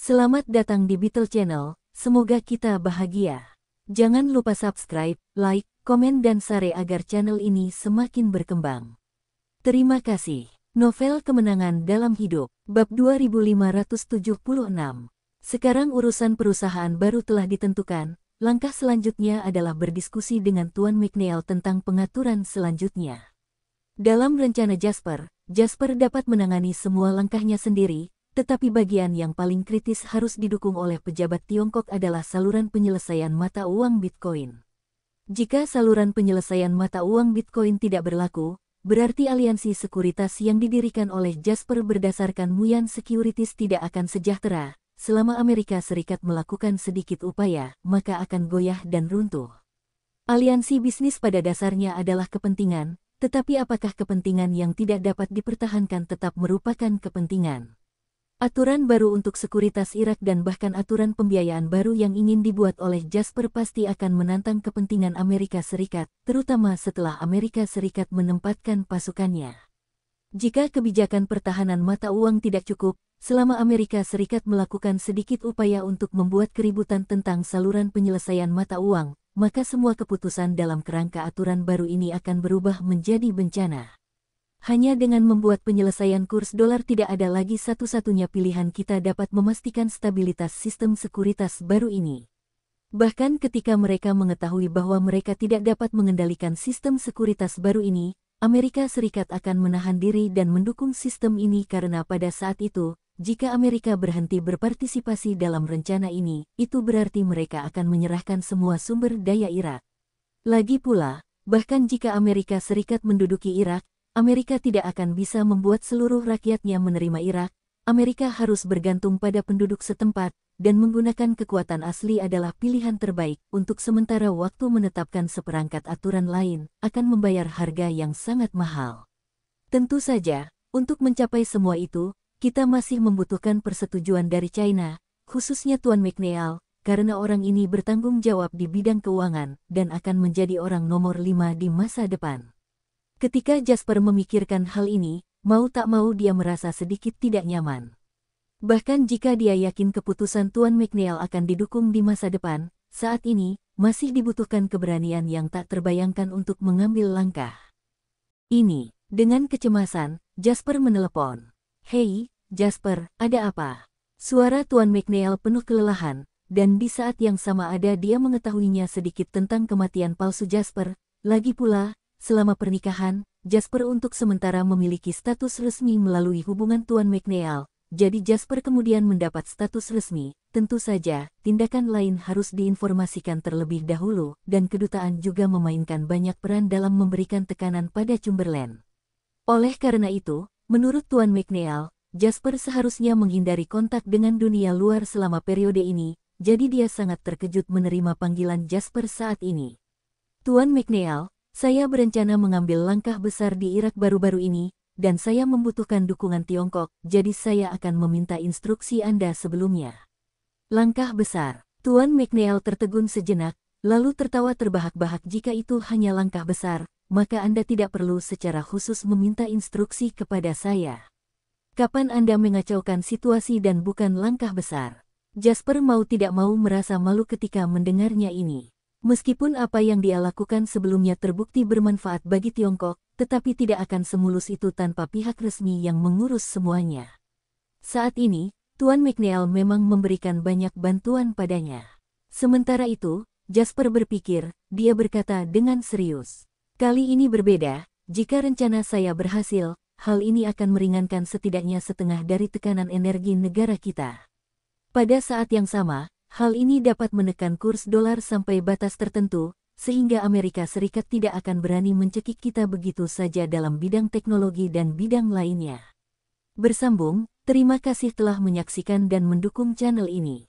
Selamat datang di Beetle Channel, semoga kita bahagia. Jangan lupa subscribe, like, komen dan share agar channel ini semakin berkembang. Terima kasih. Novel Kemenangan dalam Hidup, Bab 2576. Sekarang urusan perusahaan baru telah ditentukan, langkah selanjutnya adalah berdiskusi dengan Tuan McNeil tentang pengaturan selanjutnya. Dalam rencana Jasper dapat menangani semua langkahnya sendiri, tetapi bagian yang paling kritis harus didukung oleh pejabat Tiongkok adalah saluran penyelesaian mata uang Bitcoin. Jika saluran penyelesaian mata uang Bitcoin tidak berlaku, berarti aliansi sekuritas yang didirikan oleh Jasper berdasarkan Muyan Securities tidak akan sejahtera. Selama Amerika Serikat melakukan sedikit upaya, maka akan goyah dan runtuh. Aliansi bisnis pada dasarnya adalah kepentingan, tetapi apakah kepentingan yang tidak dapat dipertahankan tetap merupakan kepentingan? Aturan baru untuk sekuritas Irak dan bahkan aturan pembiayaan baru yang ingin dibuat oleh Jasper pasti akan menantang kepentingan Amerika Serikat, terutama setelah Amerika Serikat menempatkan pasukannya. Jika kebijakan pertahanan mata uang tidak cukup, selama Amerika Serikat melakukan sedikit upaya untuk membuat keributan tentang saluran penyelesaian mata uang, maka semua keputusan dalam kerangka aturan baru ini akan berubah menjadi bencana. Hanya dengan membuat penyelesaian kurs dolar tidak ada lagi satu-satunya pilihan kita dapat memastikan stabilitas sistem sekuritas baru ini. Bahkan ketika mereka mengetahui bahwa mereka tidak dapat mengendalikan sistem sekuritas baru ini, Amerika Serikat akan menahan diri dan mendukung sistem ini karena pada saat itu, jika Amerika berhenti berpartisipasi dalam rencana ini, itu berarti mereka akan menyerahkan semua sumber daya Irak. Lagi pula, bahkan jika Amerika Serikat menduduki Irak, Amerika tidak akan bisa membuat seluruh rakyatnya menerima Irak. Amerika harus bergantung pada penduduk setempat, dan menggunakan kekuatan asli adalah pilihan terbaik untuk sementara waktu. Menetapkan seperangkat aturan lain akan membayar harga yang sangat mahal. Tentu saja, untuk mencapai semua itu, kita masih membutuhkan persetujuan dari China, khususnya Tuan McNeil, karena orang ini bertanggung jawab di bidang keuangan dan akan menjadi orang nomor 5 di masa depan. Ketika Jasper memikirkan hal ini, mau tak mau dia merasa sedikit tidak nyaman. Bahkan jika dia yakin keputusan Tuan McNeil akan didukung di masa depan, saat ini, masih dibutuhkan keberanian yang tak terbayangkan untuk mengambil langkah. Dengan kecemasan, Jasper menelepon. "Hei, Jasper, ada apa?" Suara Tuan McNeil penuh kelelahan, dan di saat yang sama dia mengetahuinya sedikit tentang kematian palsu Jasper. Lagi pula, selama pernikahan, Jasper untuk sementara memiliki status resmi melalui hubungan Tuan McNeil, jadi Jasper kemudian mendapat status resmi. Tentu saja, tindakan lain harus diinformasikan terlebih dahulu, dan kedutaan juga memainkan banyak peran dalam memberikan tekanan pada Cumberland. Oleh karena itu, menurut Tuan McNeil, Jasper seharusnya menghindari kontak dengan dunia luar selama periode ini, jadi dia sangat terkejut menerima panggilan Jasper saat ini. "Tuan McNeil, saya berencana mengambil langkah besar di Irak baru-baru ini, dan saya membutuhkan dukungan Tiongkok, jadi saya akan meminta instruksi Anda sebelumnya." Langkah besar. Tuan McNeil tertegun sejenak, lalu tertawa terbahak-bahak. "Jika itu hanya langkah besar, maka Anda tidak perlu secara khusus meminta instruksi kepada saya. Kapan Anda mengacaukan situasi dan bukan langkah besar?" Jasper mau tidak mau merasa malu ketika mendengarnya ini. Meskipun apa yang dia lakukan sebelumnya terbukti bermanfaat bagi Tiongkok, tetapi tidak akan semulus itu tanpa pihak resmi yang mengurus semuanya. Saat ini, Tuan McNeil memang memberikan banyak bantuan padanya. Sementara itu, Jasper berpikir, dia berkata dengan serius. "Kali ini berbeda, jika rencana saya berhasil, hal ini akan meringankan setidaknya setengah dari tekanan energi negara kita. Pada saat yang sama, hal ini dapat menekan kurs dolar sampai batas tertentu, sehingga Amerika Serikat tidak akan berani mencekik kita begitu saja dalam bidang teknologi dan bidang lainnya." Bersambung, terima kasih telah menyaksikan dan mendukung channel ini.